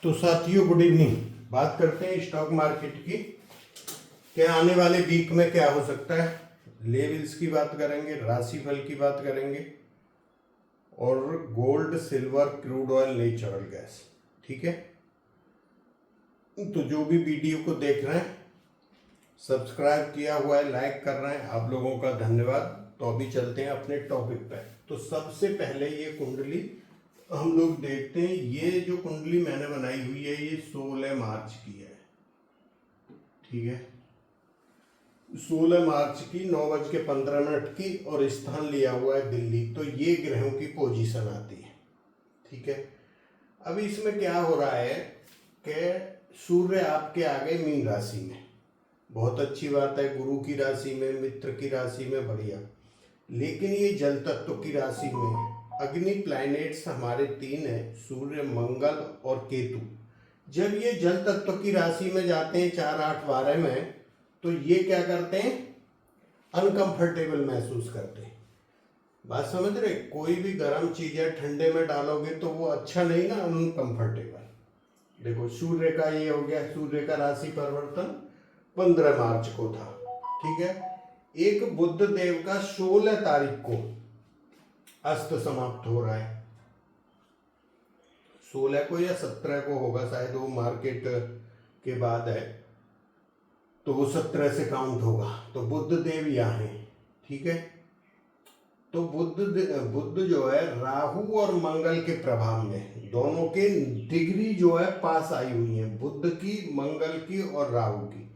तो साथियों good evening. बात करते हैं स्टॉक मार्केट की। क्या आने वाले वीक में क्या हो सकता है, लेवल्स की बात करेंगे, राशिफल की बात करेंगे और gold, silver, crude oil, natural gas. ठीक है, तो जो भी वीडियो को देख रहे हैं, सब्सक्राइब किया हुआ है, लाइक कर रहे हैं, आप लोगों का धन्यवाद। तो अभी चलते हैं अपने टॉपिक पे। तो सबसे पहले ये कुंडली हम लोग देखते हैं। ये जो कुंडली मैंने बनाई हुई है ये 16 मार्च की है। ठीक है, 16 मार्च की 9:15 की और स्थान लिया हुआ है दिल्ली। तो ये ग्रहों की पोजीशन आती है। ठीक है, अभी इसमें क्या हो रहा है कि सूर्य आपके आगे मीन राशि में, बहुत अच्छी बात है, गुरु की राशि में, मित्र की राशि में, बढ़िया। लेकिन ये जल तत्व की राशि में अग्नि प्लैनेट्स हमारे 3 है, सूर्य, मंगल और केतु। जब ये जल तत्व की राशि में जाते हैं 4, 8, 12 में, तो ये क्या करते हैं, अनकंफर्टेबल महसूस करते हैं। बात समझ रहे, कोई भी गर्म चीजें ठंडे में डालोगे तो वो अच्छा नहीं ना, अनकंफर्टेबल। देखो सूर्य का ये हो गया, सूर्य का राशि परिवर्तन 15 मार्च को था। ठीक है, एक बुध देव का 16 तारीख को अस्त समाप्त हो रहा है। 16 को या 17 को होगा शायद, वो मार्केट के बाद है, तो वो 17 से काउंट होगा। तो बुध देव यहाँ है। ठीक है, तो बुध जो है राहु और मंगल के प्रभाव में, दोनों के डिग्री जो है पास आई हुई है, बुध की, मंगल की और राहु की।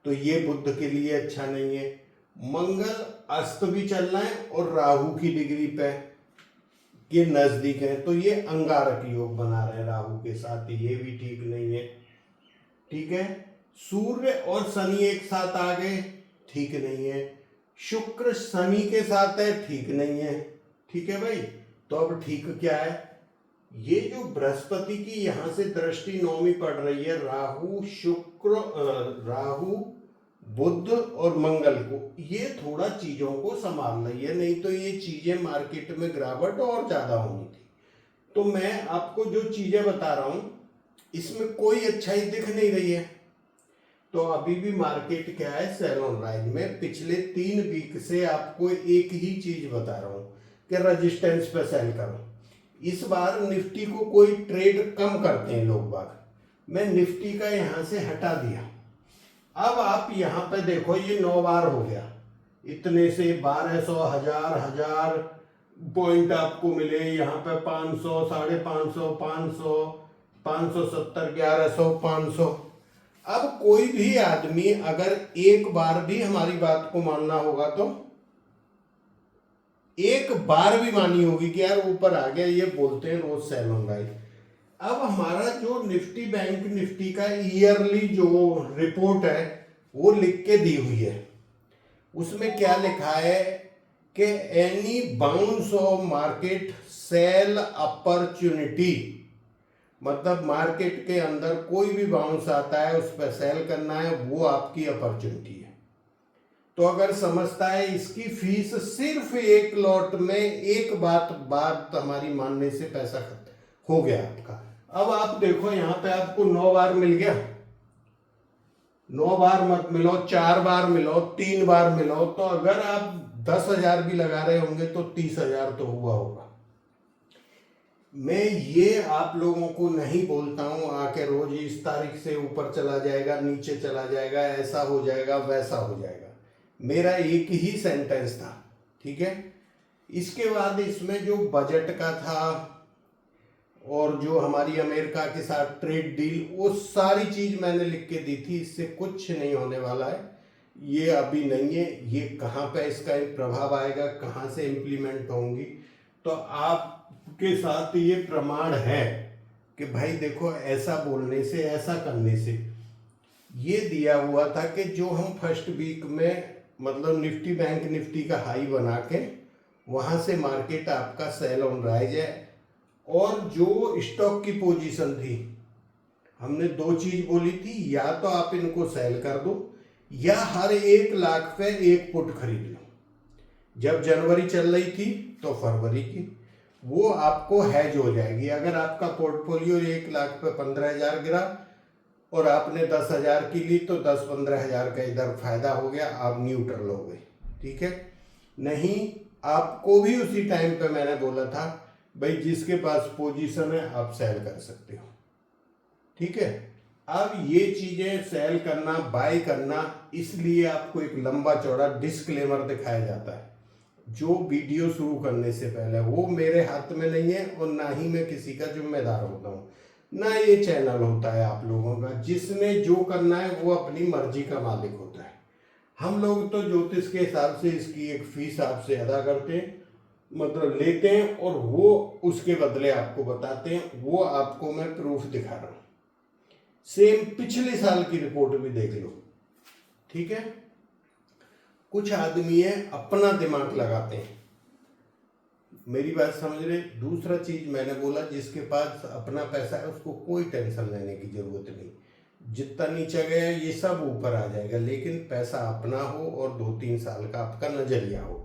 तो ये बुध के लिए अच्छा नहीं है। मंगल अस्त भी चल रहा है और राहु की डिग्री पे के नजदीक है, तो ये अंगारक योग बना रहे हैं राहु के साथ, ये भी ठीक नहीं है। ठीक है, सूर्य और शनि एक साथ आ गए, ठीक नहीं है। शुक्र शनि के साथ है, ठीक नहीं है। ठीक है भाई, तो अब ठीक क्या है, ये जो बृहस्पति की यहां से दृष्टि नौमी पड़ रही है, राहु शुक्र, राहु बुध और मंगल को, ये थोड़ा चीजों को संभाल रही है, नहीं तो ये चीजें मार्केट में गिरावट और ज्यादा होनी थी। तो मैं आपको जो चीजें बता रहा हूं इसमें कोई अच्छाई दिख नहीं रही है। तो अभी भी मार्केट क्या है, सेल ऑन राइज में। पिछले 3 वीक से आपको एक ही चीज बता रहा हूं कि रेजिस्टेंस पे सेल करो। इस बार निफ्टी को कोई ट्रेड कम करते हैं लोग बाग, मैं निफ्टी का यहां से हटा दिया। अब आप यहाँ पे देखो, ये 9 बार हो गया, इतने से 1200, 1000 पॉइंट आपको मिले, यहाँ पे 500, 550, 500, 570, 1100, 500। अब कोई भी आदमी अगर एक बार भी हमारी बात को मानना होगा, तो एक बार भी मानी होगी कि यार ऊपर आ गया, ये बोलते हैं रोज सेल ऑन राइज। अब हमारा जो निफ्टी बैंक निफ्टी का ईयरली जो रिपोर्ट है वो लिख के दी हुई है, उसमें क्या लिखा है कि any bounce of market sale opportunity, मतलब मार्केट के अंदर कोई भी बाउंस आता है उस पर सेल करना है, वो आपकी अपॉर्चुनिटी है। तो अगर समझता है इसकी फीस सिर्फ एक लॉट में एक बात हमारी मानने से पैसा खत्म हो गया आपका। अब आप देखो यहाँ पे आपको 9 बार मिल गया, 9 बार मत मिलो, 4 बार मिलो, 3 बार मिलो, तो अगर आप 10,000 भी लगा रहे होंगे तो 30,000 तो हुआ होगा। मैं ये आप लोगों को नहीं बोलता हूं आके रोज इस तारीख से ऊपर चला जाएगा, नीचे चला जाएगा, ऐसा हो जाएगा, वैसा हो जाएगा। मेरा एक ही सेंटेंस था। ठीक है, इसके बाद इसमें जो बजट का था और जो हमारी अमेरिका के साथ ट्रेड डील, वो सारी चीज मैंने लिख के दी थी। इससे कुछ नहीं होने वाला है, ये अभी नहीं है। ये कहाँ पे इसका एक प्रभाव आएगा, कहाँ से इम्प्लीमेंट होंगी, तो आपके साथ ये प्रमाण है कि भाई देखो, ऐसा बोलने से, ऐसा करने से। ये दिया हुआ था कि जो हम फर्स्ट वीक में, मतलब निफ्टी बैंक निफ्टी का हाई बना के वहां से मार्केट आपका सेल ऑन राइज है। और जो स्टॉक की पोजीशन थी, हमने 2 चीज बोली थी, या तो आप इनको सेल कर दो या हर 1 लाख पे 1 पुट खरीद लो। जब जनवरी चल रही थी तो फरवरी की, वो आपको हैज हो जाएगी। अगर आपका पोर्टफोलियो 1 लाख पे 15,000 गिरा और आपने 10,000 की ली तो 10-15 हज़ार का इधर फायदा हो गया, आप न्यूट्रल हो गए। ठीक है, नहीं आपको भी उसी टाइम पे मैंने बोला था भाई जिसके पास पोजीशन है आप सेल कर सकते हो। ठीक है, अब ये चीजें सेल करना बाय करना, इसलिए आपको एक लंबा चौड़ा डिस्क्लेमर दिखाया जाता है जो वीडियो शुरू करने से पहले। वो मेरे हाथ में नहीं है और ना ही मैं किसी का जिम्मेदार होता हूँ, ना ये चैनल होता है आप लोगों का। जिसने जो करना है वो अपनी मर्जी का मालिक होता है। हम लोग तो ज्योतिष के हिसाब से इसकी एक फीस आपसे अदा करते हैं, मतलब लेते हैं, और वो उसके बदले आपको बताते हैं। वो आपको मैं प्रूफ दिखा रहा हूँ, सेम पिछले साल की रिपोर्ट भी देख लो। ठीक है, कुछ आदमी है अपना दिमाग लगाते हैं, मेरी बात समझ रहे। दूसरा चीज मैंने बोला जिसके पास अपना पैसा है उसको कोई टेंशन लेने की जरूरत नहीं, जितना नीचे गया ये सब ऊपर आ जाएगा, लेकिन पैसा अपना हो और 2-3 साल का आपका नजरिया हो,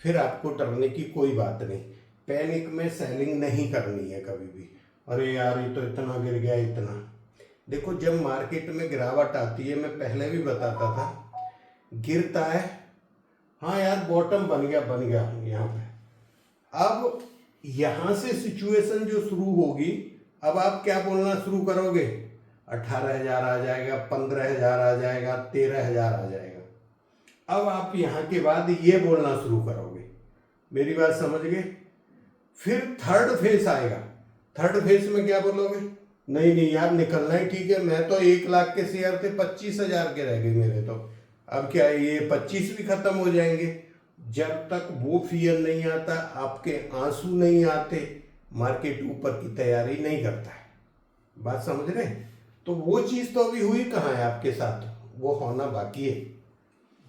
फिर आपको डरने की कोई बात नहीं। पैनिक में सेलिंग नहीं करनी है कभी भी, अरे यार ये तो इतना गिर गया इतना। देखो जब मार्केट में गिरावट आती है, मैं पहले भी बताता था, गिरता है, हाँ यार बॉटम बन गया यहाँ पे। अब यहां से सिचुएशन जो शुरू होगी, अब आप क्या बोलना शुरू करोगे, 18,000 आ जाएगा, 15,000 आ जाएगा, 13,000 आ जाएगा। अब आप यहां के बाद ये बोलना शुरू करोगे, मेरी बात समझ गए। फिर थर्ड फेज आएगा, थर्ड फेज में क्या बोलोगे, नहीं यार निकलना ही ठीक है, मैं तो 1 लाख के शेयर थे 25,000 के रह गए मेरे तो, अब क्या ये 25 भी खत्म हो जाएंगे। जब तक वो फियर नहीं आता, आपके आंसू नहीं आते, मार्केट ऊपर की तैयारी नहीं करता है। बात समझ रहे? तो वो चीज तो अभी हुई कहाँ है आपके साथ, वो होना बाकी है।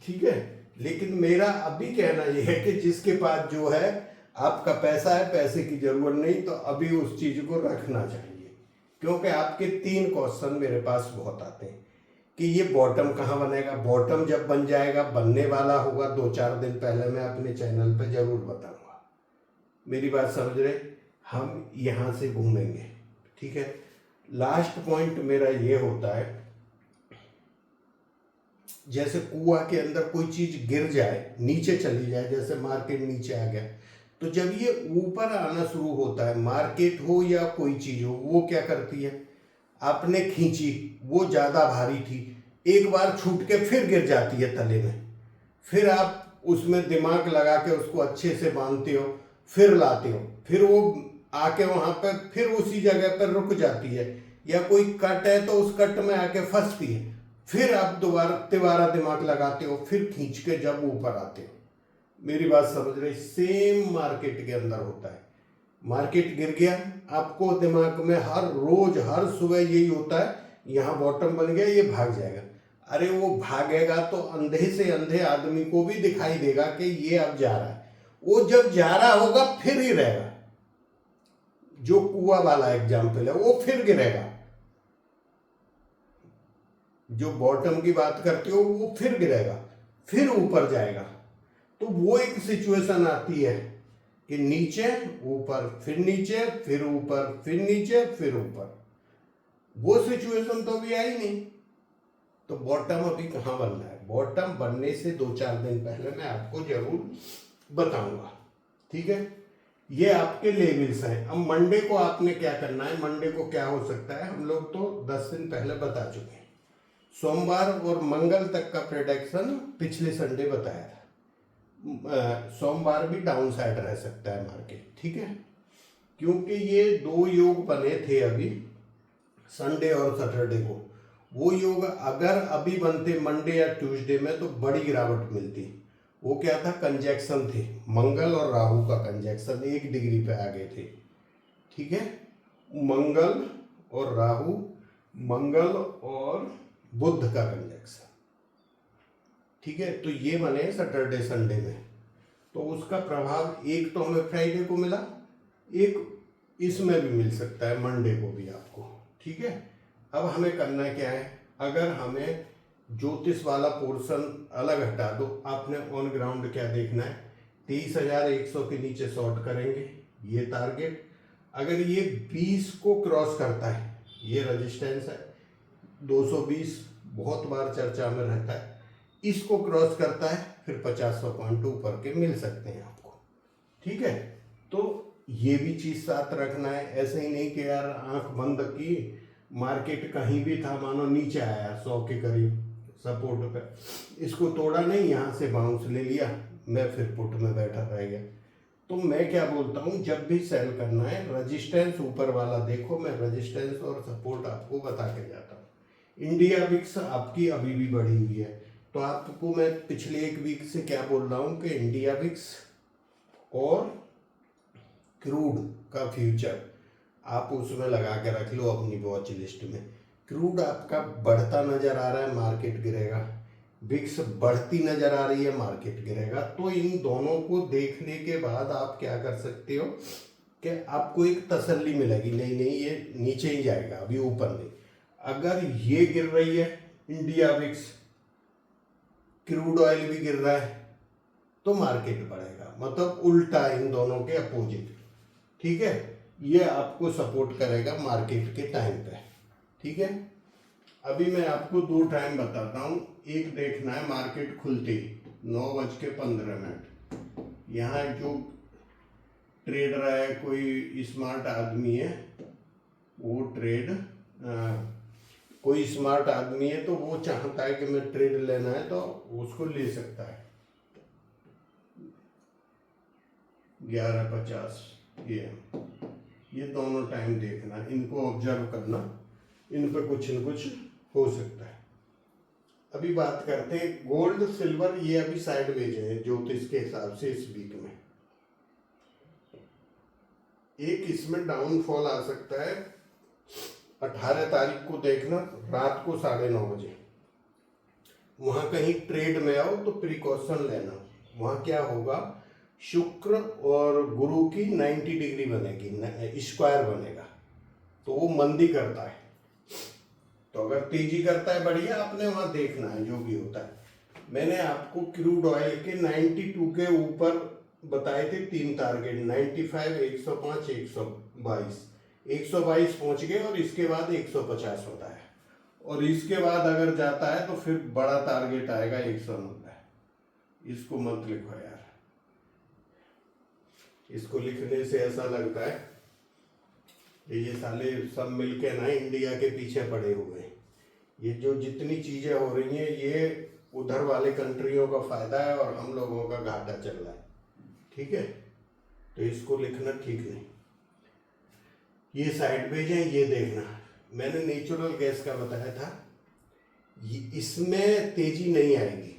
ठीक है, लेकिन मेरा अभी कहना यह है कि जिसके पास जो है, आपका पैसा है, पैसे की जरूरत नहीं, तो अभी उस चीज को रखना चाहिए। क्योंकि आपके 3 क्वेश्चन मेरे पास बहुत आते हैं कि ये बॉटम कहाँ बनेगा। बॉटम जब बन जाएगा, बनने वाला होगा 2-4 दिन पहले, मैं अपने चैनल पे जरूर बताऊंगा। मेरी बात समझ रहे? हम यहाँ से घूमेंगे। ठीक है, लास्ट पॉइंट मेरा ये होता है, जैसे कुआं के अंदर कोई चीज गिर जाए, नीचे चली जाए, जैसे मार्केट नीचे आ गया, तो जब ये ऊपर आना शुरू होता है, मार्केट हो या कोई चीज हो, वो क्या करती है, आपने खींची, वो ज्यादा भारी थी, एक बार छूट के फिर गिर जाती है तले में, फिर आप उसमें दिमाग लगा के उसको अच्छे से बांधते हो, फिर लाते हो, फिर वो आके वहां पर फिर उसी जगह पर रुक जाती है, या कोई कट है तो उस कट में आके फंसती है, फिर आप दोबारा दिमाग लगाते हो, फिर खींच के जब ऊपर आते हो। मेरी बात समझ रहे? सेम मार्केट के अंदर होता है। मार्केट गिर गया, आपको दिमाग में हर रोज हर सुबह यही होता है, यहाँ बॉटम बन गया, ये भाग जाएगा। अरे वो भागेगा तो अंधे से अंधे आदमी को भी दिखाई देगा कि ये अब जा रहा है, वो जब जा रहा होगा फिर ही रहेगा। जो कुआं वाला एग्जाम्पल है, वो फिर गिरेगा। जो बॉटम की बात करते हो वो फिर गिरेगा, फिर ऊपर जाएगा। तो वो एक सिचुएशन आती है कि नीचे ऊपर, फिर नीचे, फिर ऊपर, फिर नीचे, फिर ऊपर। वो सिचुएशन तो अभी आई नहीं। तो बॉटम अभी कहाँ बनना है, बॉटम बनने से 2-4 दिन पहले मैं आपको जरूर बताऊंगा। ठीक है, ये आपके लेवल्स हैं। अब मंडे को आपने क्या करना है, मंडे को क्या हो सकता है, हम लोग तो 10 दिन पहले बता चुके हैं। सोमवार और मंगल तक का प्रेडिक्शन पिछले संडे बताया था। सोमवार भी डाउन साइड रह सकता है मार्केट। ठीक है, क्योंकि ये 2 योग बने थे अभी संडे और सैटरडे को। वो योग अगर अभी बनते मंडे या ट्यूसडे में तो बड़ी गिरावट मिलती। वो क्या था, कंजैक्शन थे, मंगल और राहु का कंजैक्शन 1 डिग्री पे आ गए थे। ठीक है, मंगल और राहु, मंगल और बुध का कंजैक्शन। ठीक है, तो ये बने सैटरडे संडे में, तो उसका प्रभाव एक तो हमें फ्राइडे को मिला, एक इसमें भी मिल सकता है मंडे को भी आपको। ठीक है, अब हमें करना क्या है, अगर हमें ज्योतिष वाला पोर्शन अलग हटा दो, आपने ऑन ग्राउंड क्या देखना है, 23,100 के नीचे शॉर्ट करेंगे, ये टारगेट। अगर ये 20 को क्रॉस करता है, ये रेजिस्टेंस है 220, बहुत बार चर्चा में रहता है, इसको क्रॉस करता है फिर 50 पॉइंट ऊपर के मिल सकते हैं आपको। ठीक है, तो ये भी चीज साथ रखना है। ऐसे ही नहीं कि यार आंख बंद की, मार्केट कहीं भी था, मानो नीचे आया 100 के करीब सपोर्ट पे, इसको तोड़ा नहीं, यहाँ से बाउंस ले लिया, मैं फिर पुट में बैठा रह गया। तो मैं क्या बोलता हूँ, जब भी सेल करना है रेजिस्टेंस ऊपर वाला देखो। मैं रेजिस्टेंस और सपोर्ट आपको बता के जाता हूँ। इंडिया विक्स आपकी अभी भी बढ़ी हुई है, तो आपको मैं पिछले एक वीक से क्या बोल रहा हूँ कि इंडिया विक्स और क्रूड का फ्यूचर आप उसमें लगा के रख लो अपनी वॉच लिस्ट में। क्रूड आपका बढ़ता नजर आ रहा है, मार्केट गिरेगा। विक्स बढ़ती नजर आ रही है, मार्केट गिरेगा। तो इन दोनों को देखने के बाद आप क्या कर सकते हो कि आपको एक तसल्ली मिलेगी, नहीं नहीं ये नीचे ही जाएगा, अभी ऊपर नहीं। अगर ये गिर रही है इंडिया विक्स, क्रूड ऑयल भी गिर रहा है, तो मार्केट बढ़ेगा, मतलब उल्टा इन दोनों के अपोजिट। ठीक है, ये आपको सपोर्ट करेगा मार्केट के टाइम पे। ठीक है, अभी मैं आपको 2 टाइम बताता हूँ। एक देखना है मार्केट खुलते ही 9:15। यहाँ जो ट्रेडर है, कोई स्मार्ट आदमी है, वो कोई स्मार्ट आदमी है तो वो चाहता है कि मैं ट्रेड लेना है तो उसको ले सकता है। 11:50 ये दोनों टाइम देखना, इनको ऑब्जर्व करना, इन पे कुछ न कुछ हो सकता है। अभी बात करते हैं गोल्ड सिल्वर, ये अभी साइडवेज है ज्योतिष के हिसाब से इस वीक में। एक इसमें डाउनफॉल आ सकता है 18 तारीख को, देखना रात को 9:30 बजे। वहां कहीं ट्रेड में आओ तो प्रिकॉशन लेना। वहां क्या होगा, शुक्र और गुरु की 90 डिग्री बनेगी, स्क्वायर बनेगा, तो वो मंदी करता है। तो अगर तेजी करता है बढ़िया, आपने वहां देखना है जो भी होता है। मैंने आपको क्रूड ऑयल के 92 के ऊपर बताए थे 3 टारगेट, 95, 105, 122। 122 पहुंच गए और इसके बाद 150 होता है, और इसके बाद अगर जाता है तो फिर बड़ा टारगेट आएगा 190। इसको मत लिखो यार, इसको लिखने से ऐसा लगता है कि ये साले सब मिलके ना इंडिया के पीछे पड़े हुए हैं। ये जो जितनी चीजें हो रही हैं ये उधर वाले कंट्रियों का फायदा है और हम लोगों का घाटा चल रहा है। ठीक है, तो इसको लिखना ठीक नहीं। ये साइडवेज है, ये देखना। मैंने नेचुरल गैस का बताया था, इसमें तेजी नहीं आएगी।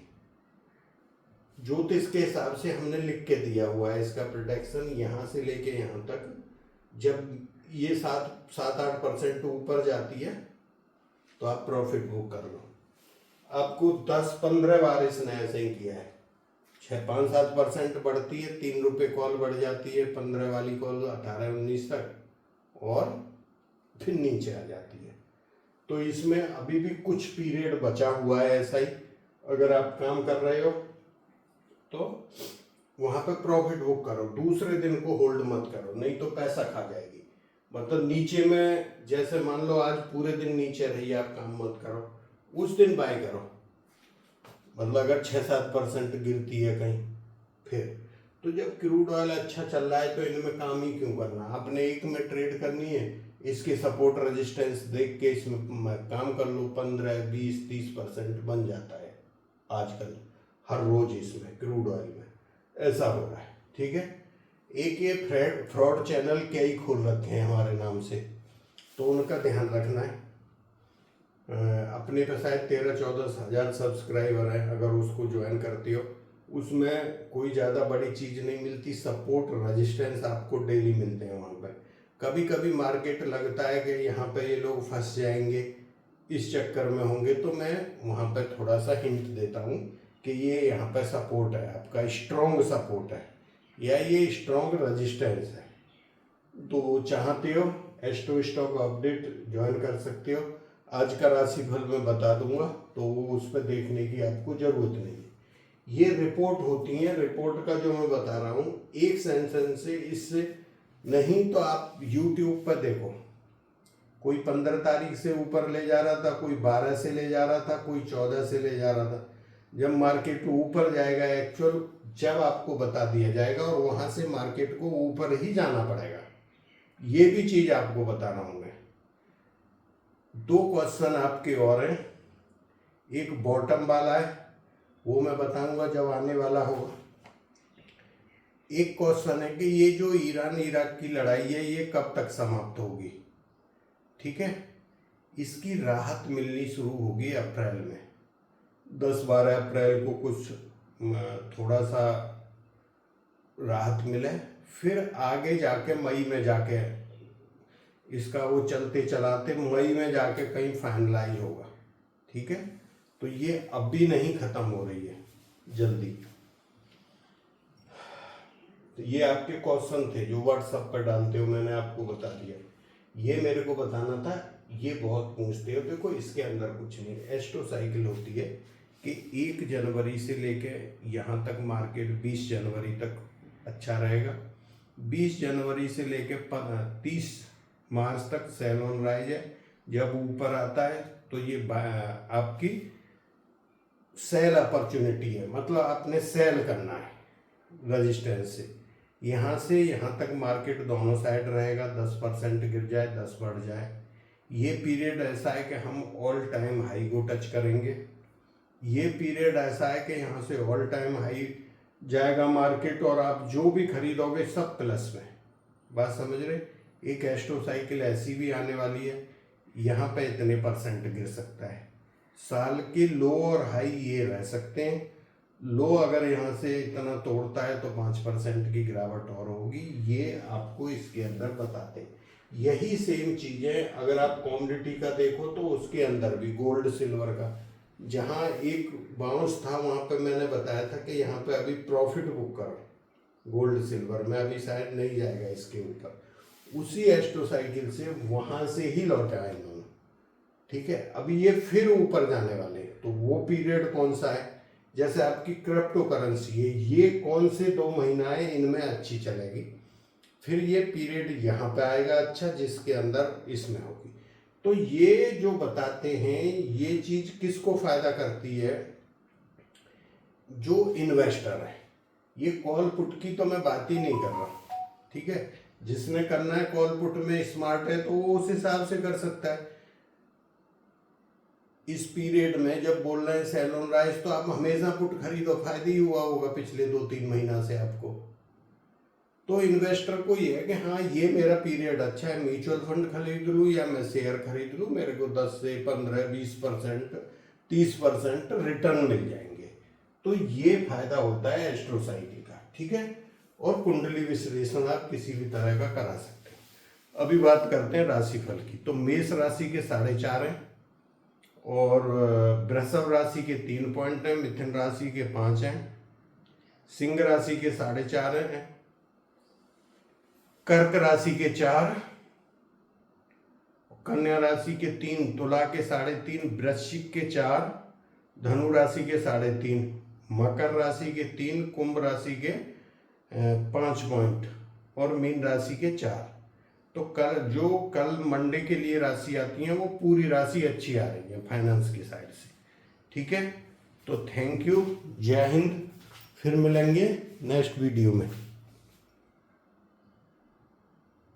ज्योतिष के हिसाब से हमने लिख के दिया हुआ है इसका प्रोडक्शन, यहाँ से लेके यहाँ तक। जब ये 7-8% ऊपर जाती है तो आप प्रॉफिट बुक कर लो। आपको 10-15 बार इसने ऐसे ही किया है। 5-7% बढ़ती है, 3 रुपये कॉल बढ़ जाती है, 15 वाली कॉल 18-19 तक, और फिर नीचे आ जाती है। तो इसमें अभी भी कुछ पीरियड बचा हुआ है ऐसा ही। अगर आप काम कर रहे हो तो वहां पे प्रॉफिट बुक करो, दूसरे दिन को होल्ड मत करो, नहीं तो पैसा खा जाएगी। मतलब नीचे में, जैसे मान लो आज पूरे दिन नीचे रही, आप काम मत करो, उस दिन बाय करो। मतलब अगर 6-7% गिरती है कहीं, फिर तो जब क्रूड ऑयल अच्छा चल रहा है तो इनमें काम ही क्यों करना। अपने एक में ट्रेड करनी है, इसके सपोर्ट रेजिस्टेंस देख के इसमें काम कर लो। 15, 20, 30% बन जाता है आजकल हर रोज इसमें क्रूड ऑयल में ऐसा हो रहा है। ठीक है, एक ये फ्रॉड चैनल कई खोल रखे हैं हमारे नाम से, तो उनका ध्यान रखना है। अपने पे शायद 13-14 हज़ार सब्सक्राइबर हैं, अगर उसको ज्वाइन करते हो उसमें कोई ज़्यादा बड़ी चीज़ नहीं मिलती, सपोर्ट रेजिस्टेंस आपको डेली मिलते हैं वहाँ पे। कभी कभी मार्केट लगता है कि यहाँ पे ये लोग फंस जाएंगे, इस चक्कर में होंगे, तो मैं वहाँ पे थोड़ा सा हिंट देता हूँ कि ये यहाँ पे सपोर्ट है, आपका स्ट्रॉन्ग सपोर्ट है या ये स्ट्रॉन्ग रेजिस्टेंस है। तो चाहते हो एस्ट्रो स्टॉक अपडेट ज्वाइन कर सकते हो। आज का राशिफल मैं बता दूंगा, तो वो उस पर देखने की आपको जरूरत नहीं है। ये रिपोर्ट होती है, रिपोर्ट का जो मैं बता रहा हूँ एक सेंटेंस से, इससे नहीं तो आप YouTube पर देखो, कोई 15 तारीख से ऊपर ले जा रहा था, कोई 12 से ले जा रहा था, कोई 14 से ले जा रहा था। जब मार्केट ऊपर जाएगा एक्चुअल जब आपको बता दिया जाएगा, और वहां से मार्केट को ऊपर ही जाना पड़ेगा। ये भी चीज आपको बताना होगा। 2 क्वेश्चन आपके और हैं, एक बॉटम वाला है वो मैं बताऊंगा जब आने वाला होगा। एक क्वेश्चन है कि ये जो ईरान इराक की लड़ाई है ये कब तक समाप्त होगी। ठीक है, इसकी राहत मिलनी शुरू होगी अप्रैल में, 10-12 अप्रैल को कुछ थोड़ा सा राहत मिले, फिर आगे जाके मई में जाके इसका वो चलते चलाते मई में जाके कहीं फाइनलाइज होगा। ठीक है, तो ये अभी नहीं खत्म हो रही है जल्दी। तो ये आपके क्वेश्चन थे जो व्हाट्सएप पर डालते हो, मैंने आपको बता दिया। ये मेरे को बताना था, ये बहुत पूछते हो। देखो इसके अंदर कुछ नहीं, एस्ट्रो साइकिल होती है कि 1 जनवरी से लेके यहाँ तक मार्केट 20 जनवरी तक अच्छा रहेगा, 20 जनवरी से लेके 30 मार्च तक सेल ऑन राइज है। जब ऊपर आता है तो ये आपकी सेल अपॉर्चुनिटी है, मतलब आपने सेल करना है रेजिस्टेंस से यहाँ तक मार्केट दोनों साइड रहेगा, 10% गिर जाए 10 बढ़ जाए। ये पीरियड ऐसा है कि हम ऑल टाइम हाई को टच करेंगे। ये पीरियड ऐसा है कि यहाँ से ऑल टाइम हाई जाएगा मार्केट, और आप जो भी खरीदोगे सब प्लस में। बात समझ रहे। एक एस्ट्रो साइकिल ऐसी भी आने वाली है, यहाँ पे इतने % गिर सकता है। साल के लो और हाई ये रह सकते हैं। लो अगर यहाँ से इतना तोड़ता है तो 5% की गिरावट और होगी। ये आपको इसके अंदर बताते हैं। यही सेम चीज़ें अगर आप कॉमोडिटी का देखो तो उसके अंदर भी गोल्ड सिल्वर का, जहाँ एक बाउंस था वहाँ पे मैंने बताया था कि यहाँ पे अभी प्रॉफिट बुक करो गोल्ड सिल्वर में, अभी शायद नहीं जाएगा इसके ऊपर। उसी एस्ट्रो साइकिल से वहाँ से ही लौटा है इन्होंने। ठीक है, अभी ये फिर ऊपर जाने वाले हैं। तो वो पीरियड कौन सा है, जैसे आपकी क्रिप्टो करेंसी है, ये कौन से 2 महीना है इनमें अच्छी चलेगी, फिर ये पीरियड यहाँ पे आएगा अच्छा, जिसके अंदर इसमें होगी। तो ये जो बताते हैं ये चीज किसको फायदा करती है, जो इन्वेस्टर है। ये कॉल पुट की तो मैं बात ही नहीं कर रहा। ठीक है, जिसने करना है कॉल पुट में स्मार्ट है तो वो उस हिसाब से कर सकता है। इस पीरियड में जब बोल रहे हैं सेल ऑन राइज, तो आप हमेशा पुट खरीदो, फायदा ही हुआ होगा पिछले 2-3 महीना से आपको। तो इन्वेस्टर को ये है कि हाँ ये मेरा पीरियड अच्छा है, म्यूचुअल फंड खरीद लूँ या मैं शेयर खरीद लूँ, मेरे को 10 से 15, 20%, 30% रिटर्न मिल जाएंगे। तो ये फायदा होता है एस्ट्रो साइकिल का। ठीक है, और कुंडली विश्लेषण आप किसी भी तरह का करा सकते हैं। अभी बात करते हैं राशिफल की। तो मेष राशि के 4.5 हैं, और वृषभ राशि के 3 पॉइंट हैं, मिथुन राशि के 5 हैं, सिंह राशि के 4.5 हैं, कर्क राशि के 4, कन्या राशि के 3, तुला के 3.5, वृश्चिक के 4, धनु राशि के 3.5, मकर राशि के 3, कुंभ राशि के 5 पॉइंट, और मीन राशि के 4। तो कल मंडे के लिए राशि आती है वो पूरी राशि अच्छी आ रही है फाइनेंस की साइड से। ठीक है, तो थैंक यू, जय हिंद। फिर मिलेंगे नेक्स्ट वीडियो में।